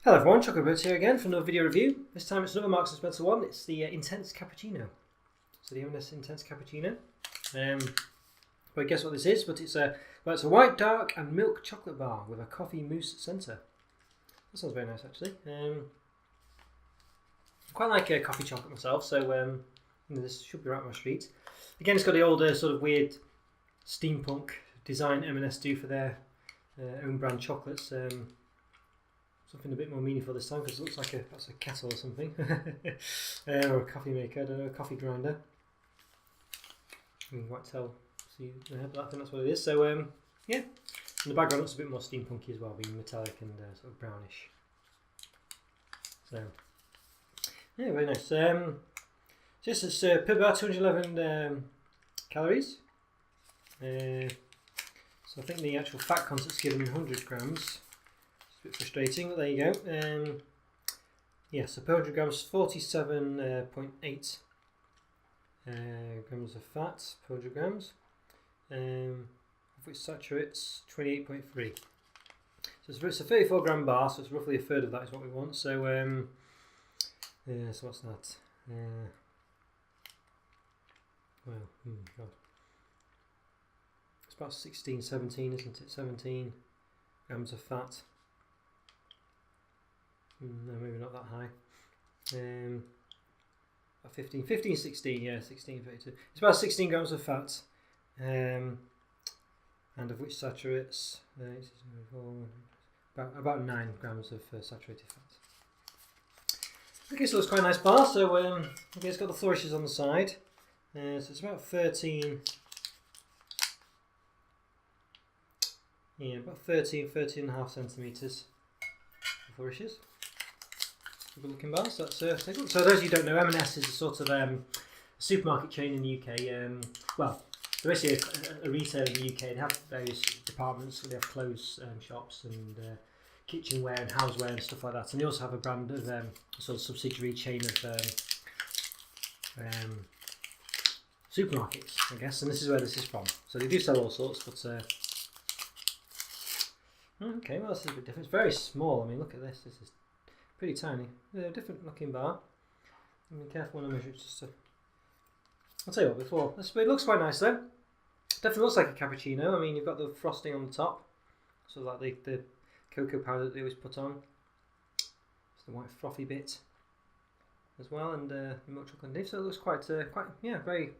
Hello everyone, Roberto here again for another video review. This time it's another Marks & Spencer one. It's the Intense Cappuccino. So the M&S Intense Cappuccino. Well, guess what this is? But it's a white, dark and milk chocolate bar with a coffee mousse centre. That sounds very nice actually. I quite like coffee chocolate myself, so this should be right up my street. Again, it's got the older sort of weird steampunk design M&S do for their own brand chocolates. Something a bit more meaningful this time because it looks like that's a kettle or something, or a coffee maker. I don't know, a coffee grinder. You can quite tell. See, but I think that's what it is. So yeah, and the background looks a bit more steampunky as well, being metallic and sort of brownish. So yeah, very nice. So this is per bar 211 calories. So I think the actual fat content's given in 100 grams. Bit frustrating, but there you go. Yeah, so per 100 grams, 47.8 grams of fat per 100 grams, of which saturate's 28.3. So it's a 34 gram bar, so it's roughly a third of that is what we want. So, so what's that? Well, God. It's about 16, 17, isn't it? 17 grams of fat. No, maybe not that high. About 15, 16, yeah, 16, 32. It's about 16 grams of fat, and of which saturates about 9 grams of saturated fat. Okay, so it's quite a nice bar. So okay, it's got the flourishes on the side. So it's about 13. Yeah, about 13 and a half centimetres of flourishes. Good looking bar. So that's take a look. So those who don't know, M&S is a sort of supermarket chain in the UK. Well, they're basically a retailer in the UK. They have various departments. So they have clothes shops and kitchenware and houseware and stuff like that. And they also have a brand of sort of subsidiary chain of supermarkets, I guess. And this is where this is from. So they do sell all sorts, but okay, well this is a bit different. It's very small. I mean, look at this. This is pretty tiny. Different looking bar. Be careful when I measure it. I'll tell you what, before. It looks quite nice though. Definitely looks like a cappuccino. I mean, you've got the frosting on the top. So like the cocoa powder that they always put on. It's the white frothy bit as well, and milk chocolate nib. So it looks quite yeah, very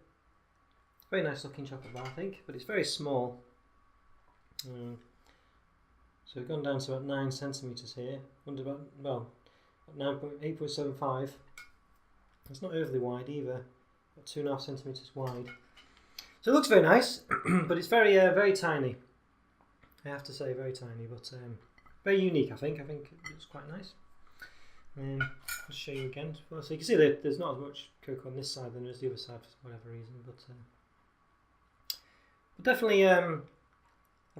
nice looking chocolate bar, I think. But it's very small. So we've gone down to about 9 centimetres here. Under about, well, 8.75. It's not overly wide either. About 2.5 centimetres wide. So it looks very nice, but it's very tiny. I have to say, very tiny, but very unique. I think it's quite nice. I'll show you again. So you can see that there's not as much cocoa on this side than there's the other side for whatever reason, but definitely. I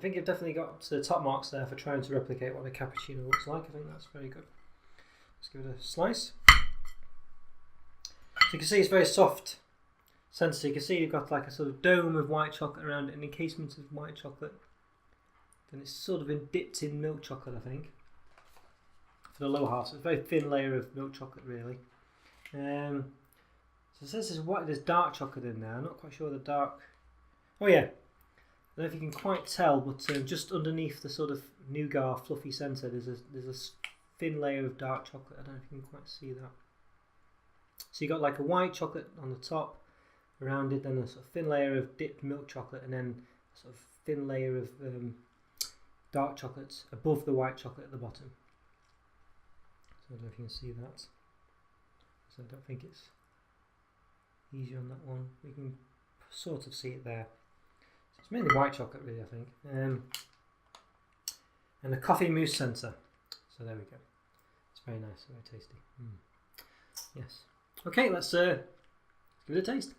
think you've definitely got the top marks there for trying to replicate what a cappuccino looks like. I think that's very good. Let's give it a slice. So you can see it's very soft centre. So you can see you've got like a sort of dome of white chocolate around it, an encasement of white chocolate. Then it's sort of been dipped in milk chocolate, I think, for the lower half. So it's a very thin layer of milk chocolate, really. So it says there's dark chocolate in there. I'm not quite sure the dark. Oh yeah. I don't know if you can quite tell, but just underneath the sort of nougat fluffy centre, there's a thin layer of dark chocolate. I don't know if you can quite see that. So you got like a white chocolate on the top, around it, then a sort of thin layer of dipped milk chocolate, and then a sort of thin layer of dark chocolate above the white chocolate at the bottom. So I don't know if you can see that. So I don't think it's easy on that one. We can sort of see it there. It's mainly white chocolate, really, I think. And a coffee mousse centre. So there we go. It's very nice, very tasty. Yes. Okay, let's give it a taste.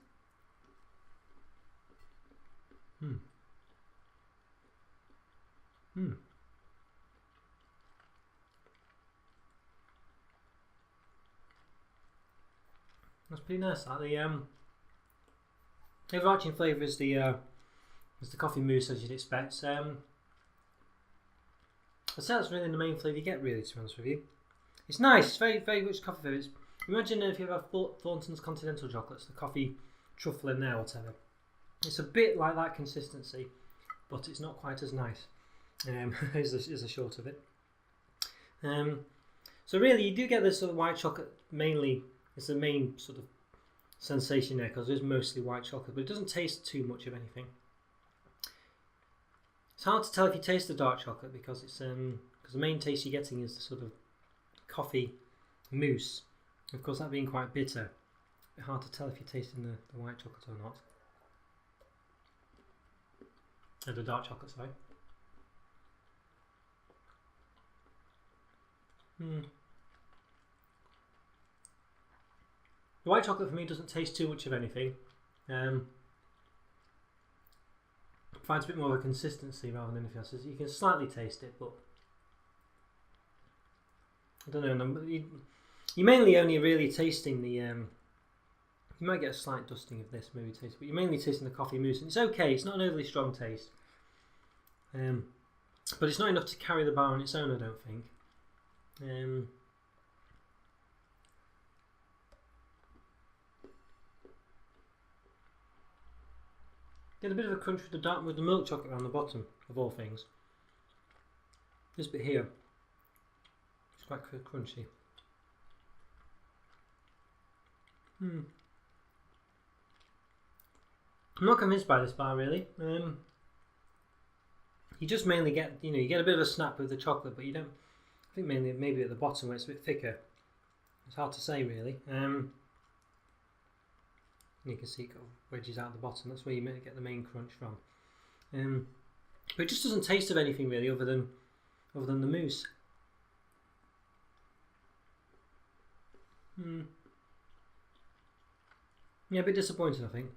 That's pretty nice. The overarching flavour is the coffee mousse, as you'd expect. I'd say that's really the main flavour you get, really, to be honest with you. It's nice. It's very, very rich coffee flavour. Imagine if you have Thornton's Continental chocolates, the coffee truffle in there, whatever. It's a bit like that consistency, but it's not quite as nice. Is the short of it. So really, you do get this sort of white chocolate mainly. It's the main sort of sensation there because it is mostly white chocolate, but it doesn't taste too much of anything. It's hard to tell if you taste the dark chocolate because it's because the main taste you're getting is the sort of coffee mousse. Of course, that being quite bitter, it's hard to tell if you're tasting the white chocolate or not. Or the dark chocolate, sorry. The white chocolate for me doesn't taste too much of anything. Provides a bit more of a consistency rather than anything else. You can slightly taste it, but I don't know. You're mainly only really tasting the. You might get a slight dusting of this, maybe taste, but you're mainly tasting the coffee mousse. And it's okay. It's not an overly strong taste, but it's not enough to carry the bar on its own, I don't think. Get a bit of a crunch with the milk chocolate around the bottom, of all things. This bit here, it's quite crunchy. I'm not convinced by this bar really. You just mainly get, you get a bit of a snap with the chocolate, but you don't. I think mainly maybe at the bottom where it's a bit thicker. It's hard to say really. You can see it wedges out the bottom. That's where you might get the main crunch from. But it just doesn't taste of anything really, other than the mousse. Yeah, a bit disappointing, I think.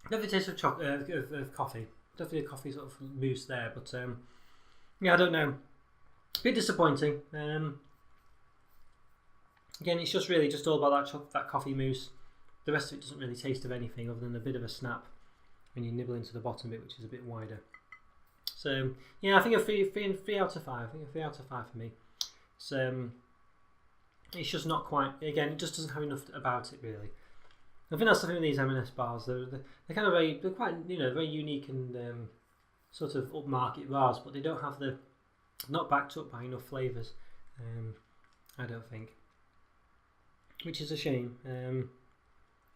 Definitely taste of coffee. Definitely a coffee sort of mousse there, but yeah, I don't know. A bit disappointing. Again, it's just really just all about that coffee mousse. The rest of it doesn't really taste of anything other than a bit of a snap when you nibble into the bottom bit, which is a bit wider. So yeah, I think a 3 out of 5. I think a 3 out of 5 for me. It's just not quite. Again, it just doesn't have enough about it really. I think that's the thing with these M&S bars. They're kind of they're quite very unique and sort of upmarket bars, but they don't have not backed up by enough flavours. I don't think, which is a shame.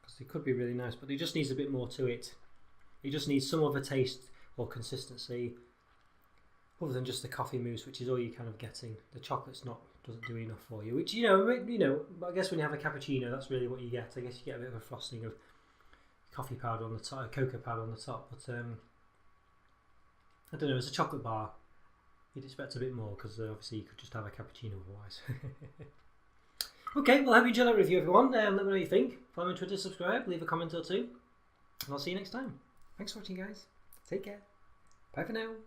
Because they could be really nice, but it just needs a bit more to it. It just needs some other taste or consistency other than just the coffee mousse, which is all you're kind of getting. The chocolate's doesn't do enough for you, which I guess when you have a cappuccino, that's really what you get. I guess you get a bit of a frosting of coffee powder on the top, cocoa powder on the top, but I don't know, as a chocolate bar you'd expect a bit more, because obviously you could just have a cappuccino otherwise. Okay, well, I hope you enjoyed that review, everyone. Let me know what you think. Follow me on Twitter, subscribe, leave a comment or two, and I'll see you next time. Thanks for watching, guys. Take care. Bye for now.